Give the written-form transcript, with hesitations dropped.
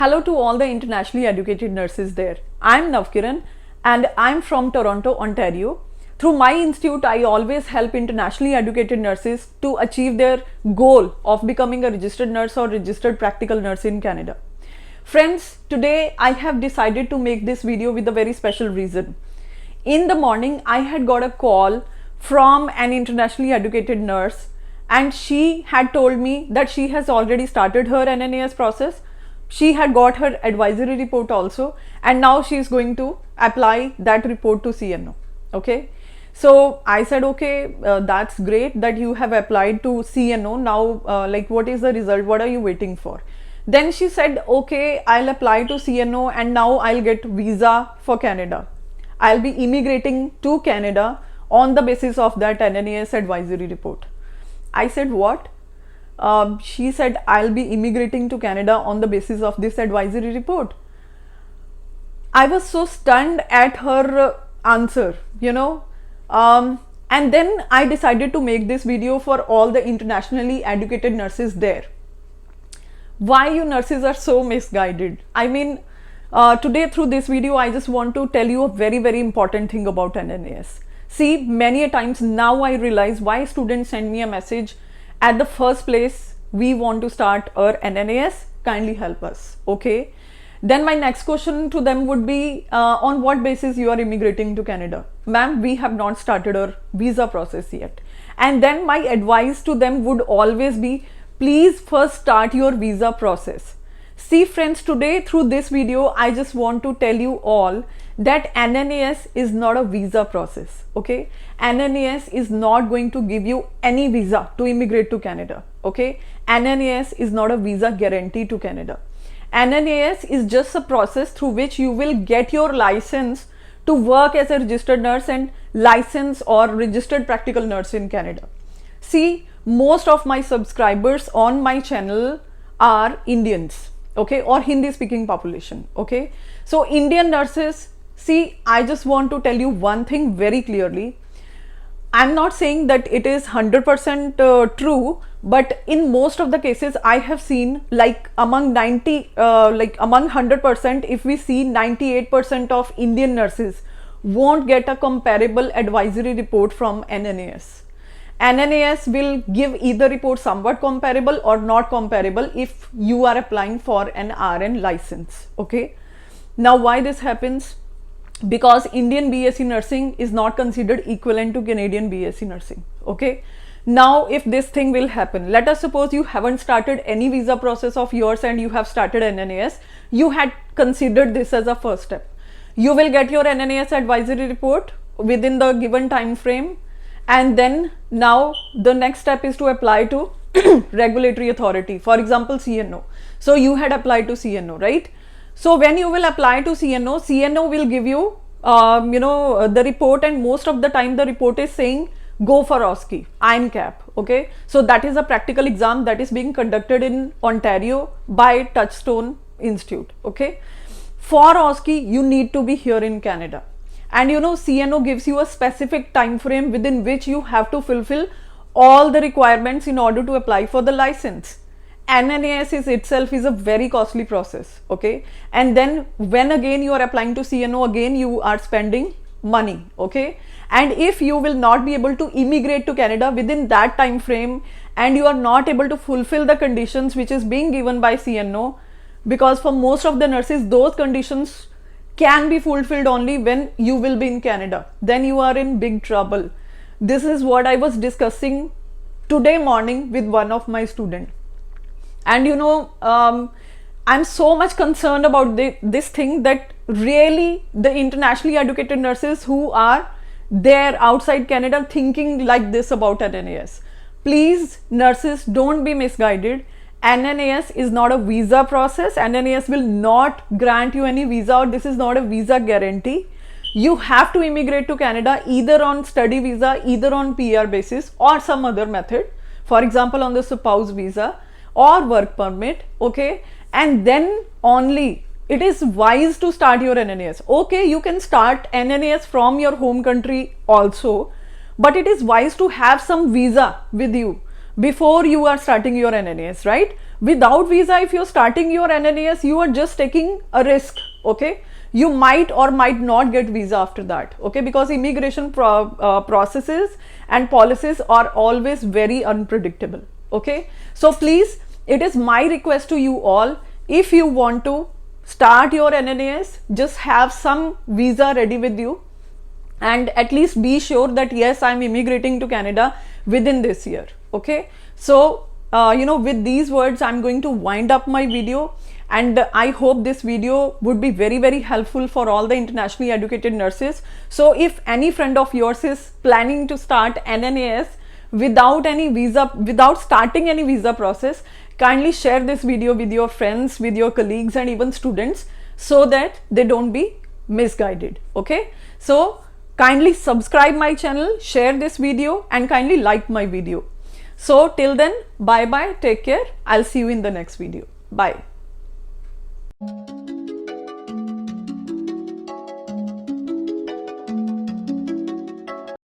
Hello to all the internationally educated nurses there. I'm Navkiran and I'm from Toronto, Ontario. Through my institute, I always help internationally educated nurses to achieve their goal of becoming a registered nurse or registered practical nurse in Canada. Friends, today I have decided to make this video with a very special reason. In the morning, I had got a call from an internationally educated nurse and she had told me that she has already started her NNAS process. She had got her advisory report also and now she is going to apply that report to CNO. Okay. So I said, okay, that's great that you have applied to CNO. Now, what is the result? What are you waiting for? Then she said, okay, I'll apply to CNO and now I'll get visa for Canada. I'll be immigrating to Canada on the basis of that NNAS advisory report. I said, what? She said, I'll be immigrating to Canada on the basis of this advisory report. I was so stunned at her answer, and then I decided to make this video for all the internationally educated nurses there. Why you nurses are so misguided? I mean, today through this video, I just want to tell you a very, very important thing about NNAS. See, many a times now I realize why students send me a message. At the first place, we want to start our NNAS, kindly help us, okay? Then my next question to them would be, on what basis you are immigrating to Canada? Ma'am, we have not started our visa process yet. And then my advice to them would always be, please first start your visa process. See friends, today through this video, I just want to tell you all that NNAS is not a visa process, okay? NNAS is not going to give you any visa to immigrate to Canada, okay? NNAS is not a visa guarantee to Canada. NNAS is just a process through which you will get your license to work as a registered nurse and license or registered practical nurse in Canada. See, most of my subscribers on my channel are Indians, okay, or Hindi speaking population, okay? So Indian nurses, see, I just want to tell you one thing very clearly. I'm not saying that it is 100% true, but in most of the cases I have seen, like among 100%, if we see 98% of Indian nurses won't get a comparable advisory report from NNAS. NNAS will give either report somewhat comparable or not comparable if you are applying for an RN license, okay? Now why this happens? Because Indian BSc nursing is not considered equivalent to Canadian BSc nursing, okay? Now if this thing will happen, let us suppose you haven't started any visa process of yours and you have started NNAS, you had considered this as a first step. You will get your NNAS advisory report within the given time frame, and then now the next step is to apply to regulatory authority, for example CNO. So you had applied to CNO, right? So when you will apply to CNO, CNO will give you the report, and most of the time the report is saying go for OSCE, INCAP, okay? So that is a practical exam that is being conducted in Ontario by Touchstone Institute, okay? For OSCE, you need to be here in Canada. And CNO gives you a specific time frame within which you have to fulfill all the requirements in order to apply for the license. NNAS itself is a very costly process, okay? And then when again you are applying to CNO, again you are spending money, okay? And if you will not be able to immigrate to Canada within that time frame and you are not able to fulfill the conditions which is being given by CNO, because for most of the nurses those conditions can be fulfilled only when you will be in Canada, then you are in big trouble. This is what I was discussing today morning with one of my students. And I'm so much concerned about this thing that really the internationally educated nurses who are there outside Canada thinking like this about NNAS. Please, nurses, don't be misguided. NNAS is not a visa process. NNAS will not grant you any visa, or this is not a visa guarantee. You have to immigrate to Canada either on study visa, either on PR basis or some other method, for example on the spouse visa or work permit, okay? And then only it is wise to start your NNAS. Okay, you can start NNAS from your home country also, but it is wise to have some visa with you, before you are starting your NNAS, right? Without visa, if you're starting your NNAS, you are just taking a risk, okay? You might or might not get visa after that, okay? Because immigration processes and policies are always very unpredictable, okay? So please, it is my request to you all, if you want to start your NNAS, just have some visa ready with you, and at least be sure that yes, I'm immigrating to Canada within this year, okay? So with these words, I'm going to wind up my video, and I hope this video would be very, very helpful for all the internationally educated nurses. So if any friend of yours is planning to start NNAS without any visa, without starting any visa process, kindly share this video with your friends, with your colleagues, and even students, so that they don't be misguided, okay? So kindly subscribe my channel, share this video, and kindly like my video. So till then, bye bye, take care. I'll see you in the next video. Bye.